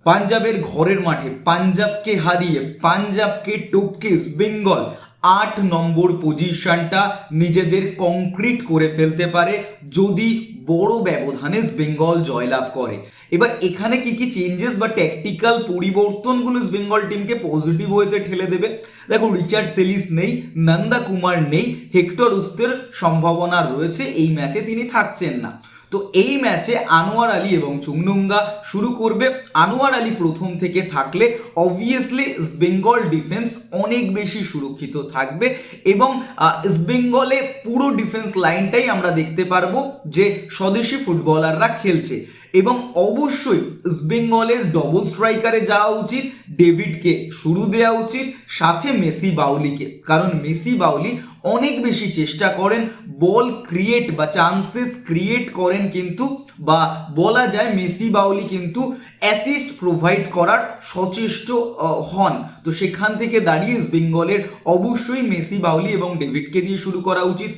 পাঞ্জাবের ঘরের মাঠে পাঞ্জাবকে হারিয়ে পাঞ্জাবকে টপকে ইস্ট বেঙ্গল 8 নম্বর পজিশনটা নিজেদের কংক্রিট করে ফেলতে পারে যদি বড় ব্যবধানে ইস্ট বেঙ্গল জয়লাভ করে। এবার এখানে কি কি চেঞ্জেস বা ট্যাকটিক্যাল পরিবর্তনগুলো ইস্ট বেঙ্গল টিমকে পজিটিভ ওয়েতে ঠেলে দেবে? দেখো, রিচার্ড সেলিস নেই, নন্দা কুমার নেই, হেক্টর উস্তের সম্ভাবনা রয়েছে এই ম্যাচে তিনি থাকছেন না। তো এই ম্যাচে আনোয়ার আলী এবং চুংনুঙ্গা শুরু করবে। আনোয়ার আলী প্রথম থেকে থাকলে অবভিয়াসলি ইস্ট বেঙ্গল ডিফেন্স অনেক বেশি সুরক্ষিত থাকবে এবং ইস্ট বেঙ্গলে পুরো ডিফেন্স লাইনটাই আমরা দেখতে পারবো যে স্বদেশি ফুটবলাররা খেলছে। এবং অবশ্যই ইস্ট বেঙ্গলের ডবল স্ট্রাইকারে যাওয়া উচিত, ডেভিডকে শুরু দেওয়া উচিত, সাথে মেসি বাউলিকে, কারণ মেসি বাউলি অনেক বেশি চেষ্টা করেন, বল ক্রিয়েট বা চান্সেস ক্রিয়েট করেন, কিন্তু বা বলা যায় মেসি বাউলি কিন্তু অ্যাসিস্ট প্রোভাইড করার সচেষ্ট হন। তো সেখান থেকে দাঁড়িয়ে ইস্ট বেঙ্গলের অবশ্যই মেসি বাউলি এবং ডেভিডকে দিয়ে শুরু করা উচিত।